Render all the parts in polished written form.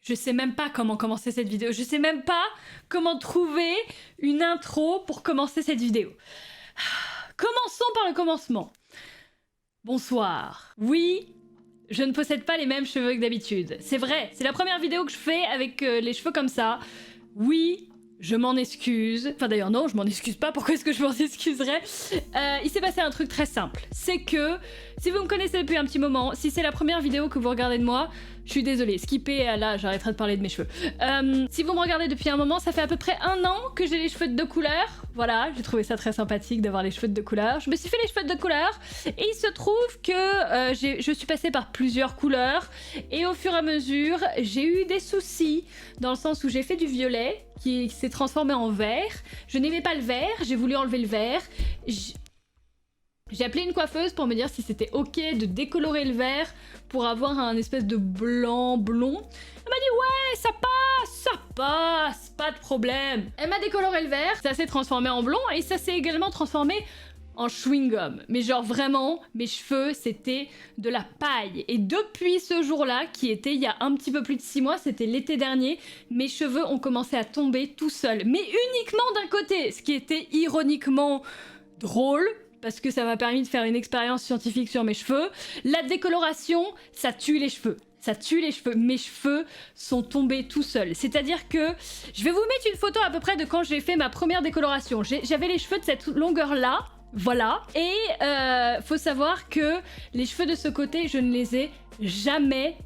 Je sais même pas comment commencer cette vidéo. Je sais même pas comment trouver une intro pour commencer cette vidéo. Commençons par le commencement. Bonsoir. Oui, je ne possède pas les mêmes cheveux que d'habitude. C'est vrai, c'est la première vidéo que je fais avec les cheveux comme ça. Oui, je m'en excuse. Enfin d'ailleurs non, je m'en excuse pas. Pourquoi est-ce que je m'en excuserais? Il s'est passé un truc très simple. C'est que, si vous me connaissez depuis un petit moment, si c'est la première vidéo que vous regardez de moi, je suis désolée, skippez, là j'arrêterai de parler de mes cheveux. Si vous me regardez depuis un moment, ça fait à peu près 1 an que j'ai les cheveux de 2 couleurs. Voilà, j'ai trouvé ça très sympathique d'avoir les cheveux de 2 couleurs. Je me suis fait les cheveux de 2 couleurs et il se trouve que je suis passée par plusieurs couleurs et au fur et à mesure, j'ai eu des soucis dans le sens où j'ai fait du violet qui s'est transformé en vert. Je n'aimais pas le vert, j'ai voulu enlever le vert. J'ai appelé une coiffeuse pour me dire si c'était ok de décolorer le vert pour avoir un espèce de blanc blond. Elle m'a dit ouais, ça passe, pas de problème. Elle m'a décoloré le vert, ça s'est transformé en blond et ça s'est également transformé en chewing-gum. Mais genre vraiment, mes cheveux c'était de la paille. Et depuis ce jour-là, qui était il y a un petit peu plus de 6 mois, c'était l'été dernier, mes cheveux ont commencé à tomber tout seuls. Mais uniquement d'un côté, ce qui était ironiquement drôle, parce que ça m'a permis de faire une expérience scientifique sur mes cheveux. La décoloration, ça tue les cheveux. Ça tue les cheveux. Mes cheveux sont tombés tout seuls. C'est-à-dire que je vais vous mettre une photo à peu près de quand j'ai fait ma première décoloration. J'avais les cheveux de cette longueur-là. Voilà. Et faut savoir que les cheveux de ce côté, je ne les ai jamais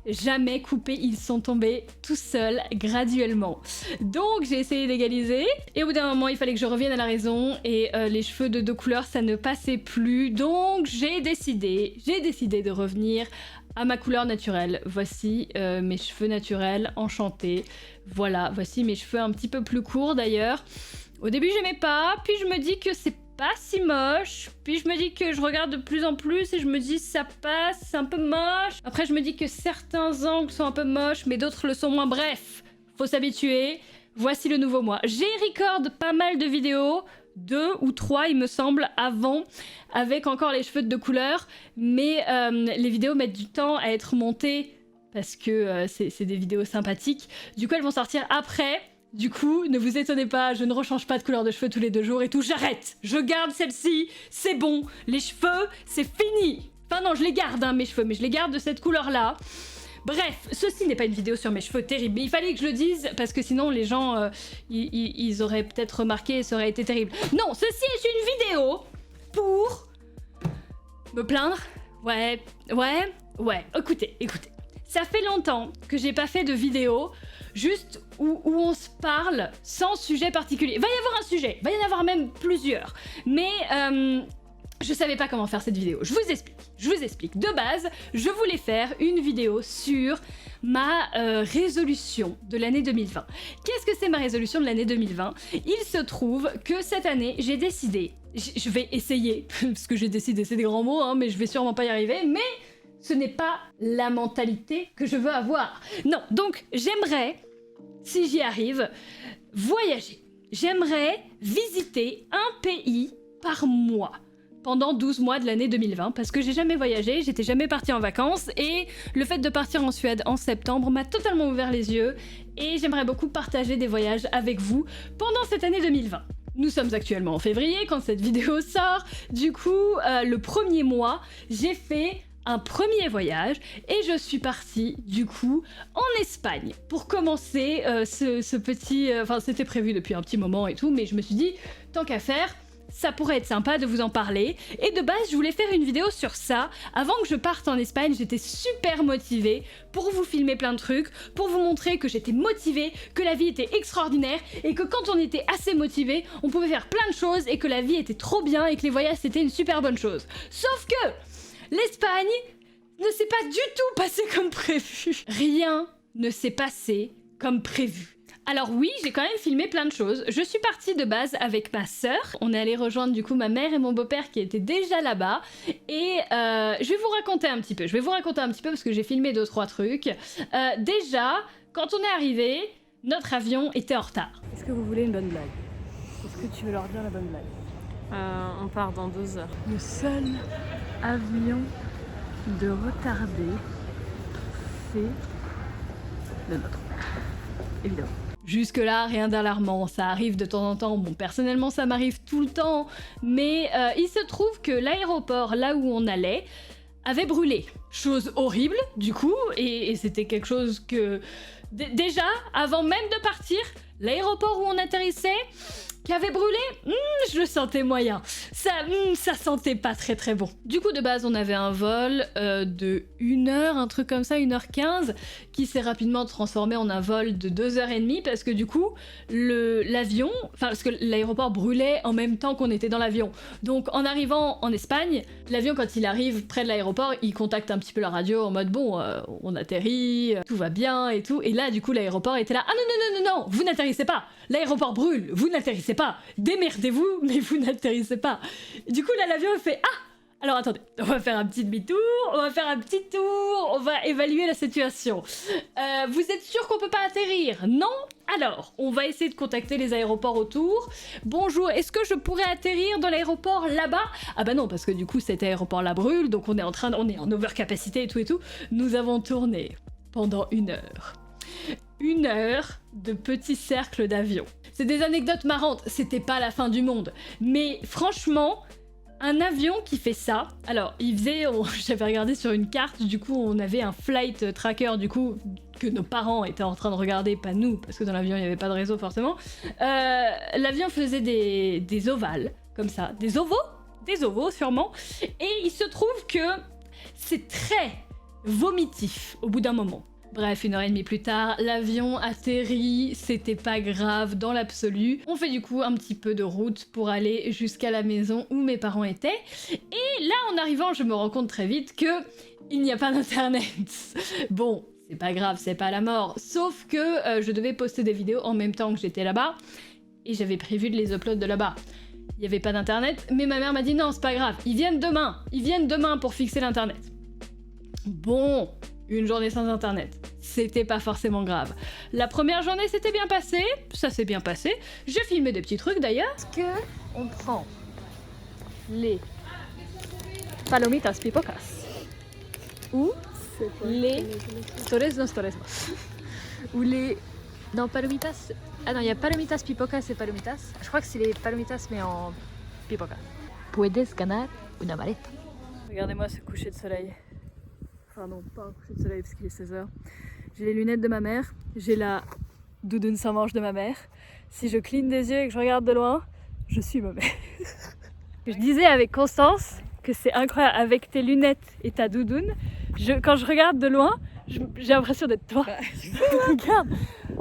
coupés. Ils sont tombés tout seuls, graduellement. Donc j'ai essayé d'égaliser. Et au bout d'un moment, il fallait que je revienne à la raison. Et les cheveux de 2 couleurs, ça ne passait plus. Donc j'ai décidé de revenir à ma couleur naturelle. Voici mes cheveux naturels, enchantés. Voilà, voici mes cheveux un petit peu plus courts d'ailleurs. Au début, j'aimais pas. Puis je me dis que c'est pas si moche, puis je me dis que je regarde de plus en plus et je me dis ça passe, c'est un peu moche. Après je me dis que certains angles sont un peu moches mais d'autres le sont moins, bref, faut s'habituer. Voici le nouveau moi. J'ai record pas mal de vidéos, 2 ou 3 il me semble, avant, avec encore les cheveux de 2 couleurs, mais les vidéos mettent du temps à être montées parce que c'est des vidéos sympathiques, du coup elles vont sortir après. Du coup, ne vous étonnez pas, je ne rechange pas de couleur de cheveux tous les 2 jours et tout, j'arrête. Je garde celle-ci, c'est bon. Les cheveux, c'est fini. Enfin non, je les garde, hein, mes cheveux, mais je les garde de cette couleur-là. Bref, ceci n'est pas une vidéo sur mes cheveux terribles, mais il fallait que je le dise, parce que sinon les gens, ils auraient peut-être remarqué et ça aurait été terrible. Non, ceci est une vidéo pour me plaindre. Ouais, écoutez. Ça fait longtemps que j'ai pas fait de vidéo juste où on se parle sans sujet particulier. Va y avoir un sujet, va y en avoir même plusieurs. Mais je savais pas comment faire cette vidéo. Je vous explique. De base, je voulais faire une vidéo sur ma résolution de l'année 2020. Qu'est-ce que c'est ma résolution de l'année 2020? Il se trouve que cette année, j'ai décidé, je vais essayer, parce que j'ai décidé, c'est des grands mots, hein, mais je vais sûrement pas y arriver, mais ce n'est pas la mentalité que je veux avoir. Non, donc j'aimerais, si j'y arrive, voyager. J'aimerais visiter un pays par mois pendant 12 mois de l'année 2020 parce que j'ai jamais voyagé, j'étais jamais partie en vacances et le fait de partir en Suède en septembre m'a totalement ouvert les yeux et j'aimerais beaucoup partager des voyages avec vous pendant cette année 2020. Nous sommes actuellement en février quand cette vidéo sort, du coup le premier mois j'ai fait un premier voyage et je suis partie du coup en Espagne pour commencer ce petit... Enfin c'était prévu depuis un petit moment et tout, mais je me suis dit tant qu'à faire, ça pourrait être sympa de vous en parler. Et de base je voulais faire une vidéo sur ça. Avant que je parte en Espagne, j'étais super motivée pour vous filmer plein de trucs, pour vous montrer que j'étais motivée, que la vie était extraordinaire et que quand on était assez motivé, on pouvait faire plein de choses et que la vie était trop bien et que les voyages c'était une super bonne chose. Sauf que l'Espagne ne s'est pas du tout passé comme prévu. Rien ne s'est passé comme prévu. Alors oui, j'ai quand même filmé plein de choses. Je suis partie de base avec ma sœur. On est allé rejoindre du coup ma mère et mon beau-père qui étaient déjà là-bas. Et je vais vous raconter un petit peu. Parce que j'ai filmé 2-3 trucs. Déjà, quand on est arrivé, notre avion était en retard. Est-ce que vous voulez une bonne blague? Est-ce que tu veux leur dire la bonne blague? On part dans 2 heures. Le seul avion de retardé, c'est le nôtre. évidemment. Jusque-là, rien d'alarmant, ça arrive de temps en temps. Bon, personnellement, ça m'arrive tout le temps, mais il se trouve que l'aéroport, là où on allait, avait brûlé. Chose horrible, du coup, et c'était quelque chose que... Déjà, avant même de partir, l'aéroport où on atterrissait, qui avait brûlé, je le sentais moyen. Ça sentait pas très très bon. Du coup, de base, on avait un vol de 1 heure, un truc comme ça, 1h15, qui s'est rapidement transformé en un vol de 2h30, parce que du coup, l'avion, enfin, parce que l'aéroport brûlait en même temps qu'on était dans l'avion. Donc, en arrivant en Espagne, l'avion, quand il arrive près de l'aéroport, il contacte un petit peu la radio en mode, bon, on atterrit, tout va bien et tout. Et là, du coup, l'aéroport était là, ah non, non, non, non, non, vous n'atterrissez pas, l'aéroport brûle, vous n'atterrissez pas, démerdez-vous, mais vous n'atterrissez pas. Du coup, là, l'avion fait ah! Alors attendez, on va faire un petit demi-tour, on va évaluer la situation. Vous êtes sûr qu'on peut pas atterrir? Non? Alors, on va essayer de contacter les aéroports autour. Bonjour, est-ce que je pourrais atterrir dans l'aéroport là-bas? Ah bah non, parce que du coup, cet aéroport-là brûle, donc on est en overcapacité et tout. Nous avons tourné pendant 1 heure. 1 heure de petits cercles d'avions. C'est des anecdotes marrantes, c'était pas la fin du monde. Mais franchement, un avion qui fait ça... Alors, j'avais regardé sur une carte, du coup, on avait un flight tracker, du coup, que nos parents étaient en train de regarder, pas nous, parce que dans l'avion, il n'y avait pas de réseau, forcément. L'avion faisait des ovales, comme ça. Des ovaux, sûrement. Et il se trouve que c'est très vomitif, au bout d'un moment. Bref, 1h30 plus tard, l'avion atterrit, c'était pas grave dans l'absolu. On fait du coup un petit peu de route pour aller jusqu'à la maison où mes parents étaient. Et là, en arrivant, je me rends compte très vite que il n'y a pas d'internet. Bon, c'est pas grave, c'est pas la mort. Sauf que je devais poster des vidéos en même temps que j'étais là-bas. Et j'avais prévu de les upload de là-bas. Il n'y avait pas d'internet, mais ma mère m'a dit non, c'est pas grave, ils viennent demain pour fixer l'internet. Bon, une journée sans internet, c'était pas forcément grave. La première journée s'était bien passée, ça s'est bien passé. J'ai filmé des petits trucs d'ailleurs. Est-ce que on prend les palomitas pipocas ou les stores no stores ou les... Non, palomitas... Ah non, il y a palomitas pipocas et palomitas. Je crois que c'est les palomitas mais en pipocas. Puedes ganar una maleta. Regardez-moi ce coucher de soleil. Enfin non, pas un coucher de soleil parce qu'il est 16h. J'ai les lunettes de ma mère, j'ai la doudoune sans manche de ma mère. Si je cligne des yeux et que je regarde de loin, je suis ma mère. Je disais avec Constance que c'est incroyable, avec tes lunettes et ta doudoune, quand je regarde de loin, j'ai l'impression d'être toi. Regarde,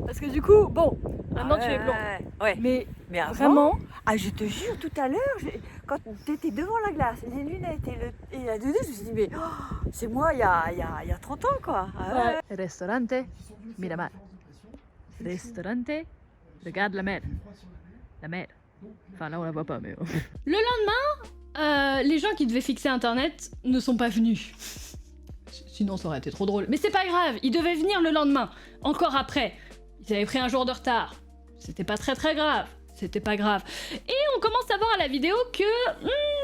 parce que du coup, bon, maintenant tu es blond. Ouais. Mais avant, vraiment... Ah, je te jure, tout à l'heure, quand t'étais devant la glace, les lunettes et la doudoune, je me suis dit, mais c'est moi il y a 30 ans, quoi. Ah, ouais. Restaurante Miramar. Restaurante, regarde la mer. La mer. Enfin là on la voit pas mais... Le lendemain, les gens qui devaient fixer internet ne sont pas venus. Sinon ça aurait été trop drôle. Mais c'est pas grave, ils devaient venir le lendemain, encore après. Ils avaient pris un jour de retard. C'était pas très grave. C'était pas grave. Et on commence à voir à la vidéo que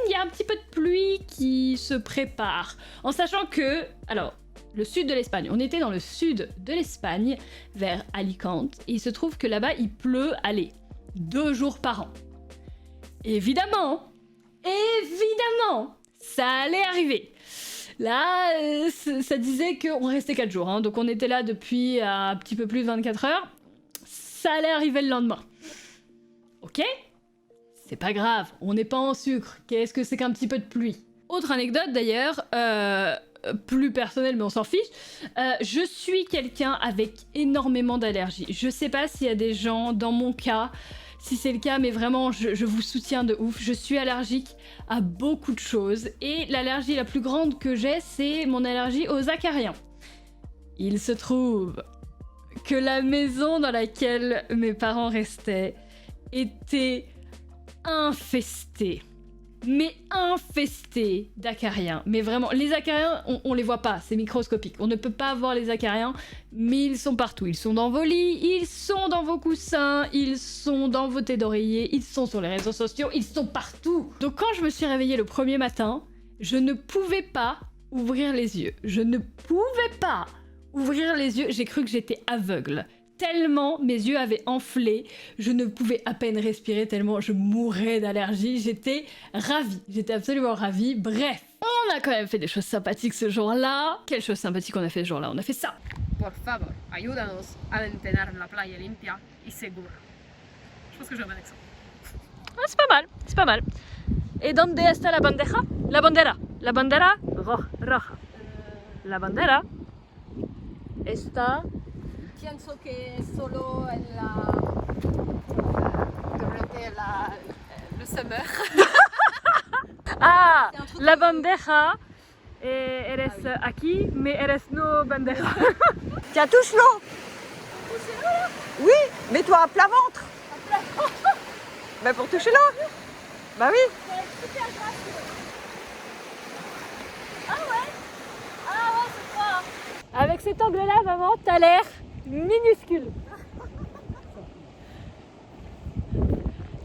y a un petit peu de pluie qui se prépare. En sachant que, alors, le sud de l'Espagne, on était dans le sud de l'Espagne, vers Alicante, et il se trouve que là-bas il pleut, allez, 2 jours par an. Évidemment, ça allait arriver. Là, ça disait qu'on restait 4 jours, hein, donc on était là depuis un petit peu plus de 24 heures. Ça allait arriver le lendemain. Ok? C'est pas grave, on n'est pas en sucre. Qu'est-ce que c'est qu'un petit peu de pluie? Autre anecdote d'ailleurs, plus personnelle mais on s'en fiche. Je suis quelqu'un avec énormément d'allergies. Je sais pas s'il y a des gens dans mon cas, si c'est le cas, mais vraiment je vous soutiens de ouf. Je suis allergique à beaucoup de choses et l'allergie la plus grande que j'ai, c'est mon allergie aux acariens. Il se trouve que la maison dans laquelle mes parents restaient était infestée. Mais infestée d'acariens. Mais vraiment, les acariens, on les voit pas, c'est microscopique. On ne peut pas voir les acariens, mais ils sont partout. Ils sont dans vos lits, ils sont dans vos coussins, ils sont dans vos têtes d'oreiller, ils sont sur les réseaux sociaux, ils sont partout. Donc quand je me suis réveillée le premier matin, je ne pouvais pas ouvrir les yeux. Je ne pouvais pas ouvrir les yeux, j'ai cru que j'étais aveugle. tellement, mes yeux avaient enflé, je ne pouvais à peine respirer tellement je mourais d'allergie, j'étais ravie, j'étais absolument ravie, bref. On a quand même fait des choses sympathiques ce jour-là. Quelle chose sympathique on a fait ce jour-là? On a fait ça. Por favor, ayúdanos a mantener la playa limpia y segura. Je pense que j'ai un bon accent. Ah, c'est pas mal, c'est pas mal. Et donde está la bandeja? La bandera. La bandera roja. La bandera está... Pienso que solo en la... durante le summer. Ah, la bandeja. Eres aquí, mais eres no bandeja. Tiens, touche l'eau. Oui, mets-toi à plat ventre. Bah pour toucher l'eau. Bah oui. Avec cet angle-là, maman, t'as l'air minuscule.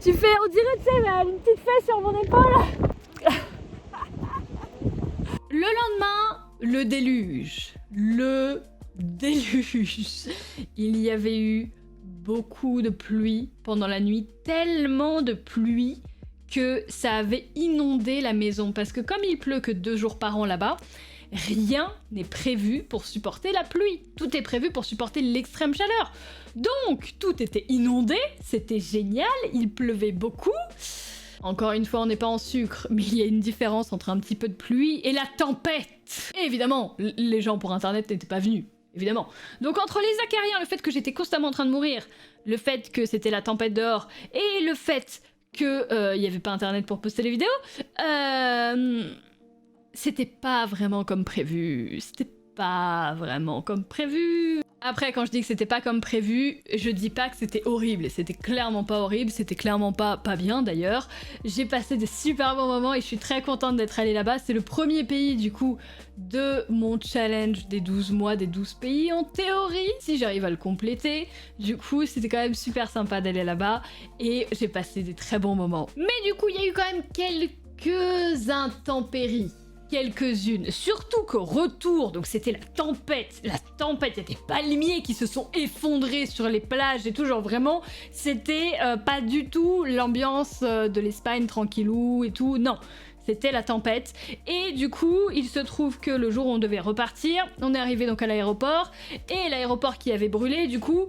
Tu fais, on dirait, tu sais, une petite fée sur mon épaule. Le lendemain, le déluge. Le déluge. Il y avait eu beaucoup de pluie pendant la nuit, tellement de pluie que ça avait inondé la maison. Parce que comme il pleut que 2 jours par an là-bas, rien n'est prévu pour supporter la pluie. Tout est prévu pour supporter l'extrême chaleur. Donc, tout était inondé, c'était génial, il pleuvait beaucoup. Encore une fois, on n'est pas en sucre, mais il y a une différence entre un petit peu de pluie et la tempête. Et évidemment, les gens pour Internet n'étaient pas venus. Évidemment. Donc entre les acariens, le fait que j'étais constamment en train de mourir, le fait que c'était la tempête dehors, et le fait que y avait pas Internet pour poster les vidéos, c'était pas vraiment comme prévu. C'était pas vraiment comme prévu. Après, quand je dis que c'était pas comme prévu, je dis pas que c'était horrible. C'était clairement pas horrible, c'était clairement pas bien d'ailleurs. J'ai passé des super bons moments et je suis très contente d'être allée là-bas. C'est le premier pays du coup de mon challenge des 12 mois, des 12 pays en théorie, si j'arrive à le compléter. Du coup, c'était quand même super sympa d'aller là-bas et j'ai passé des très bons moments. Mais du coup, il y a eu quand même quelques intempéries. Quelques-unes, surtout qu'au retour, donc c'était la tempête, il y a des palmiers qui se sont effondrés sur les plages et tout, genre vraiment, c'était pas du tout l'ambiance de l'Espagne tranquillou et tout, non, c'était la tempête. Et du coup, il se trouve que le jour où on devait repartir, on est arrivé donc à l'aéroport, et l'aéroport qui avait brûlé, du coup,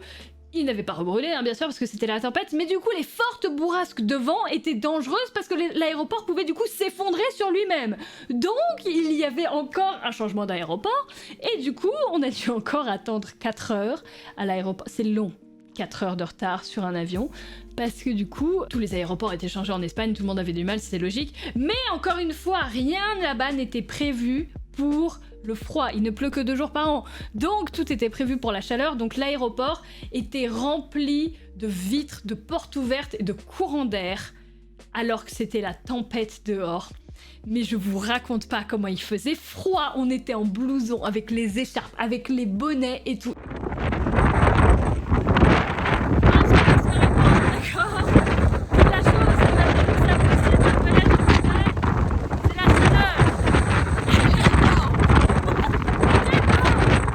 il n'avait pas rebrûlé, hein, bien sûr, parce que c'était la tempête, mais du coup, les fortes bourrasques de vent étaient dangereuses parce que l'aéroport pouvait du coup s'effondrer sur lui-même. Donc, il y avait encore un changement d'aéroport, et du coup, on a dû encore attendre 4 heures à l'aéroport. C'est long, 4 heures de retard sur un avion, parce que du coup, tous les aéroports étaient changés en Espagne, tout le monde avait du mal, c'est logique. Mais encore une fois, rien là-bas n'était prévu pour le froid, il ne pleut que 2 jours par an. Donc tout était prévu pour la chaleur, donc l'aéroport était rempli de vitres, de portes ouvertes et de courants d'air, alors que c'était la tempête dehors. Mais je vous raconte pas comment il faisait froid, on était en blouson, avec les écharpes, avec les bonnets et tout.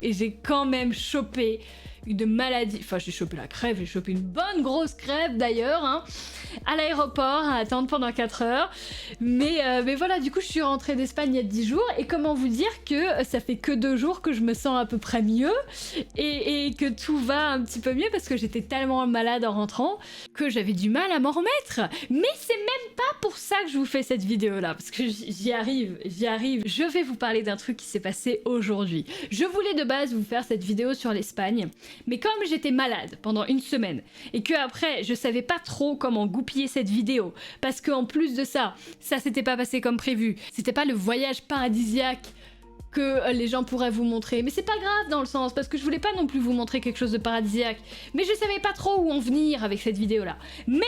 Et j'ai quand même chopé une maladie, enfin j'ai chopé la crève, j'ai chopé une bonne grosse crève d'ailleurs, hein, à l'aéroport, à attendre pendant 4 heures. Mais voilà, du coup je suis rentrée d'Espagne il y a 10 jours, et comment vous dire que ça fait que 2 jours que je me sens à peu près mieux, et que tout va un petit peu mieux, parce que j'étais tellement malade en rentrant que j'avais du mal à m'en remettre. Mais c'est même pas pour ça que je vous fais cette vidéo là, parce que j'y arrive. Je vais vous parler d'un truc qui s'est passé aujourd'hui. Je voulais de base vous faire cette vidéo sur l'Espagne, mais comme j'étais malade pendant 1 semaine, et que après je savais pas trop comment goupiller cette vidéo, parce qu'en plus de ça s'était pas passé comme prévu, c'était pas le voyage paradisiaque que les gens pourraient vous montrer, mais c'est pas grave dans le sens, parce que je voulais pas non plus vous montrer quelque chose de paradisiaque, mais je savais pas trop où en venir avec cette vidéo là. Mais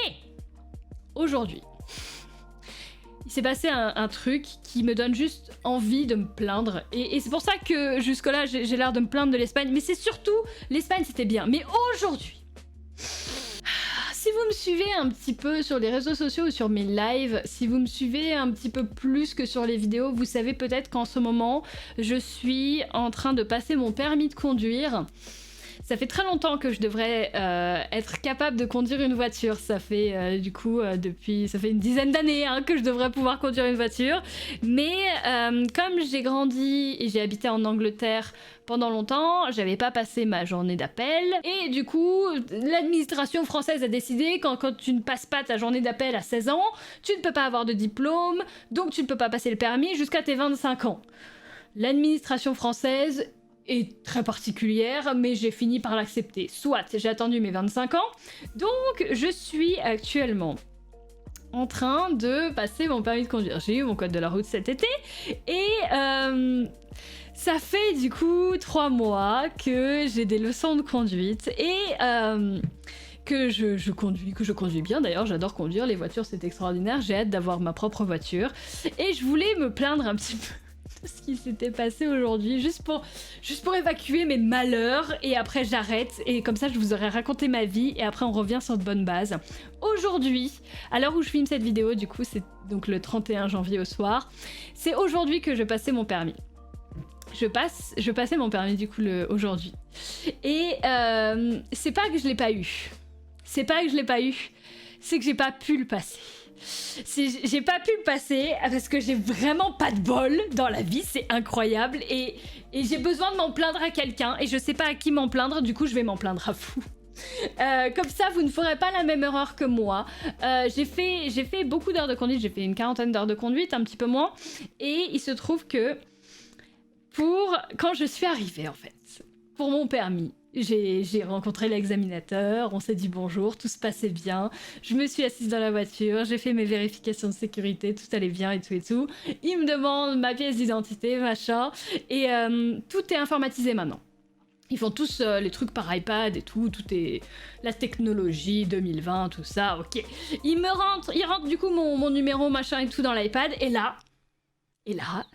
aujourd'hui, il s'est passé un truc qui me donne juste envie de me plaindre, et c'est pour ça que jusque-là j'ai l'air de me plaindre de l'Espagne, mais c'est surtout, l'Espagne c'était bien, mais aujourd'hui, si vous me suivez un petit peu sur les réseaux sociaux ou sur mes lives, si vous me suivez un petit peu plus que sur les vidéos, vous savez peut-être qu'en ce moment, je suis en train de passer mon permis de conduire. Ça fait très longtemps que je devrais être capable de conduire une voiture. Ça fait ça fait une dizaine d'années que je devrais pouvoir conduire une voiture. Mais comme j'ai grandi et j'ai habité en Angleterre pendant longtemps, j'avais pas passé ma journée d'appel. Et du coup, l'administration française a décidé quand tu ne passes pas ta journée d'appel à 16 ans, tu ne peux pas avoir de diplôme, donc tu ne peux pas passer le permis jusqu'à tes 25 ans. L'administration française est très particulière, mais j'ai fini par l'accepter. Soit, j'ai attendu mes 25 ans, donc je suis actuellement en train de passer mon permis de conduire. J'ai eu mon code de la route cet été, et ça fait du coup 3 mois que j'ai des leçons de conduite, et que je conduis bien. D'ailleurs, j'adore conduire, les voitures c'est extraordinaire, j'ai hâte d'avoir ma propre voiture. Et je voulais me plaindre un petit peu de ce qui s'était passé aujourd'hui, juste pour évacuer mes malheurs, et après j'arrête, et comme ça je vous aurais raconté ma vie, et après on revient sur de bonnes bases. Aujourd'hui, à l'heure où je filme cette vidéo, du coup c'est donc le 31 janvier au soir, c'est aujourd'hui que je passais mon permis. Je passais mon permis du coup aujourd'hui. Et c'est pas que je l'ai pas eu. C'est pas que je l'ai pas eu. C'est que j'ai pas pu le passer. J'ai pas pu le passer parce que j'ai vraiment pas de bol dans la vie, c'est incroyable. Et j'ai besoin de m'en plaindre à quelqu'un. Et je sais pas à qui m'en plaindre, du coup je vais m'en plaindre à vous. Comme ça vous ne ferez pas la même erreur que moi. J'ai fait beaucoup d'heures de conduite, j'ai fait une 40aine d'heures de conduite, un petit peu moins. Et il se trouve que quand je suis arrivée en fait, pour mon permis, j'ai rencontré l'examinateur, on s'est dit bonjour, tout se passait bien, je me suis assise dans la voiture, j'ai fait mes vérifications de sécurité, tout allait bien et tout. Il me demande ma pièce d'identité, machin, et tout est informatisé maintenant. Ils font tous les trucs par iPad et tout est la technologie 2020, tout ça, ok. Il rentre du coup mon numéro, machin et tout dans l'iPad, et là,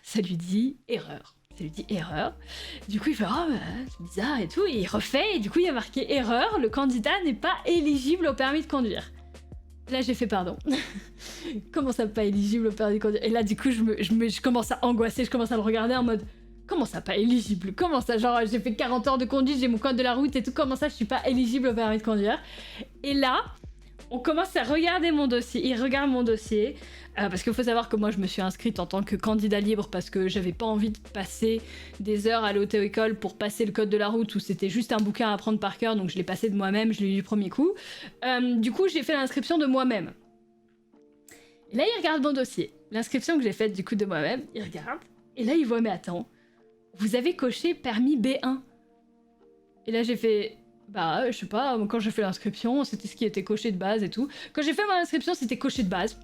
ça lui dit erreur. Ça lui dit erreur. Du coup, il fait oh, c'est bizarre et tout. Et il refait. Et du coup, il y a marqué erreur. Le candidat n'est pas éligible au permis de conduire. Là, j'ai fait pardon. Comment ça, pas éligible au permis de conduire? Et là, du coup, je commence à angoisser. Je commence à le regarder en mode comment ça, pas éligible? Comment ça? Genre, j'ai fait 40 heures de conduite, j'ai mon code de la route et tout. Comment ça, je suis pas éligible au permis de conduire? Et là, on commence à regarder mon dossier. Il regarde mon dossier. Parce qu'il faut savoir que moi je me suis inscrite en tant que candidat libre parce que j'avais pas envie de passer des heures à l'auto-école pour passer le code de la route où c'était juste un bouquin à apprendre par cœur, donc je l'ai passé de moi-même, je l'ai lu du premier coup. Du coup j'ai fait l'inscription de moi-même. Et là il regarde mon dossier. L'inscription que j'ai faite du coup de moi-même, il regarde. Et là il voit mais attends, vous avez coché permis B1. Et là j'ai fait... Bah, je sais pas, quand j'ai fait l'inscription, c'était ce qui était coché de base et tout. Quand j'ai fait mon inscription, c'était coché de base.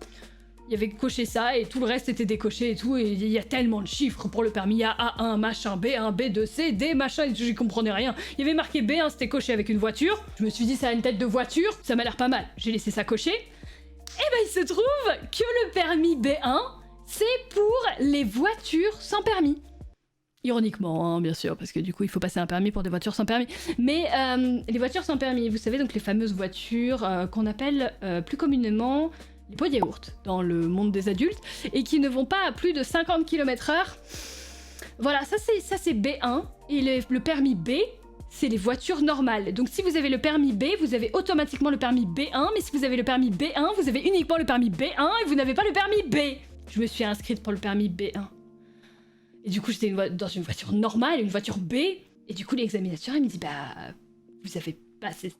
Il y avait coché ça et tout le reste était décoché et tout. Et il y a tellement de chiffres pour le permis. Il y a A1, machin, B1, B2, C, D, machin, et j'y comprenais rien. Il y avait marqué B1, c'était coché avec une voiture. Je me suis dit, ça a une tête de voiture, ça m'a l'air pas mal. J'ai laissé ça cocher. Et ben, il se trouve que le permis B1, c'est pour les voitures sans permis. Ironiquement, hein, bien sûr, parce que du coup, il faut passer un permis pour des voitures sans permis. Mais les voitures sans permis, vous savez, donc les fameuses voitures qu'on appelle plus communément les pots de yaourt dans le monde des adultes, et qui ne vont pas à plus de 50 km/h. Voilà, ça c'est B1, et le permis B, c'est les voitures normales. Donc si vous avez le permis B, vous avez automatiquement le permis B1, mais si vous avez le permis B1, vous avez uniquement le permis B1, et vous n'avez pas le permis B. Je me suis inscrite pour le permis B1. Et du coup, j'étais dans une voiture normale, une voiture B. Et du coup, l'examinateur, il me dit, bah, vous avez pas... C'est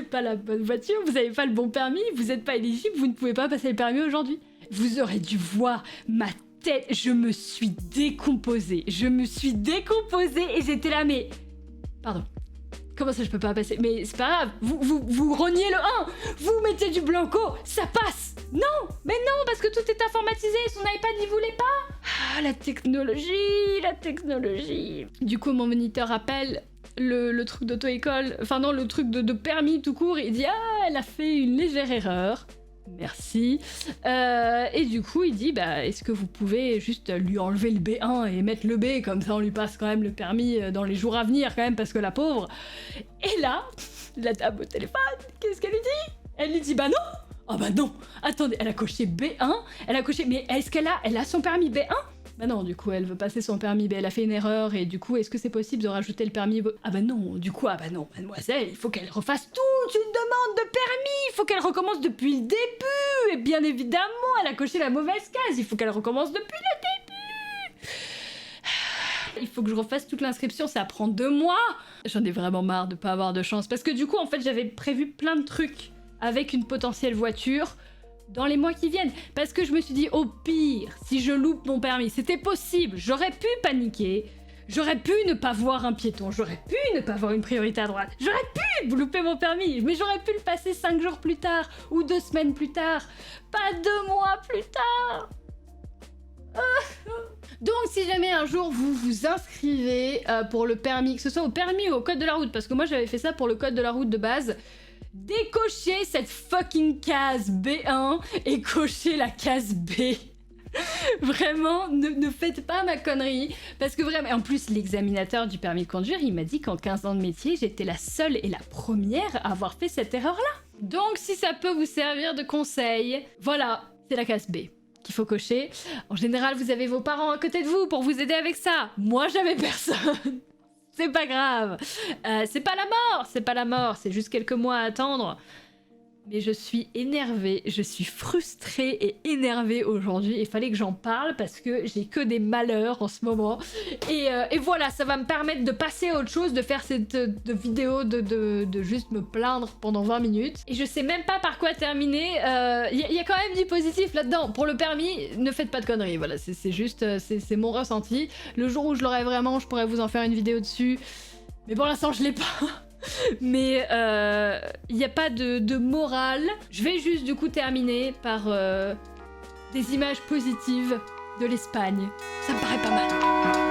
pas la bonne voiture, vous avez pas le bon permis, vous êtes pas éligible, vous ne pouvez pas passer le permis aujourd'hui. Vous aurez dû voir ma tête, je me suis décomposée. Et j'étais là, mais... Pardon. Comment ça, je peux pas passer? Mais c'est pas grave, vous reniez le 1, vous mettez du blanco, ça passe. Non, mais non, parce que tout est informatisé, son iPad il voulait pas. Ah, la technologie. Du coup, mon moniteur appelle le truc d'auto-école, enfin non, le truc de permis tout court, il dit ah, elle a fait une légère erreur. Merci. Et du coup, il dit bah, est-ce que vous pouvez juste lui enlever le B1 et mettre le B, comme ça on lui passe quand même le permis dans les jours à venir, quand même, parce que la pauvre. Et là, la dame au téléphone, qu'est-ce qu'elle lui dit? Elle lui dit bah non. Oh bah non. Attendez, elle a coché B1, elle a coché. Mais est-ce qu'elle a son permis B1? Bah non, du coup, elle veut passer son permis, bah elle a fait une erreur, et du coup, est-ce que c'est possible de rajouter le permis? Ah bah non, du coup, ah bah non, mademoiselle, il faut qu'elle refasse toute une demande de permis, il faut qu'elle recommence depuis le début, et bien évidemment, elle a coché la mauvaise case, il faut qu'elle recommence depuis le début. Il faut que je refasse toute l'inscription, ça prend 2 mois. J'en ai vraiment marre de pas avoir de chance, parce que du coup, en fait, j'avais prévu plein de trucs avec une potentielle voiture, dans les mois qui viennent, parce que je me suis dit au pire, si je loupe mon permis, c'était possible, j'aurais pu paniquer, j'aurais pu ne pas voir un piéton, j'aurais pu ne pas voir une priorité à droite, j'aurais pu louper mon permis, mais j'aurais pu le passer 5 jours plus tard, ou 2 semaines plus tard, pas 2 mois plus tard. Donc si jamais un jour vous vous inscrivez pour le permis, que ce soit au permis ou au code de la route, parce que moi j'avais fait ça pour le code de la route de base, décochez cette fucking case B1 et cochez la case B. Vraiment, ne faites pas ma connerie, parce que vraiment, en plus l'examinateur du permis de conduire, il m'a dit qu'en 15 ans de métier, j'étais la seule et la première à avoir fait cette erreur-là. Donc si ça peut vous servir de conseil, voilà, c'est la case B qu'il faut cocher. En général, vous avez vos parents à côté de vous pour vous aider avec ça. Moi, j'avais personne. C'est pas grave. C'est pas la mort, c'est juste quelques mois à attendre. Mais je suis énervée, je suis frustrée et énervée aujourd'hui. Il fallait que j'en parle parce que j'ai que des malheurs en ce moment. Et voilà, ça va me permettre de passer à autre chose, de faire cette vidéo, de juste me plaindre pendant 20 minutes. Et je sais même pas par quoi terminer. Y a quand même du positif là-dedans. Pour le permis, ne faites pas de conneries. Voilà, c'est juste, c'est mon ressenti. Le jour où je l'aurai vraiment, je pourrais vous en faire une vidéo dessus. Mais pour l'instant, je l'ai pas. Mais il n'y a pas de morale. Je vais juste du coup terminer par des images positives de l'Espagne. Ça me paraît pas mal.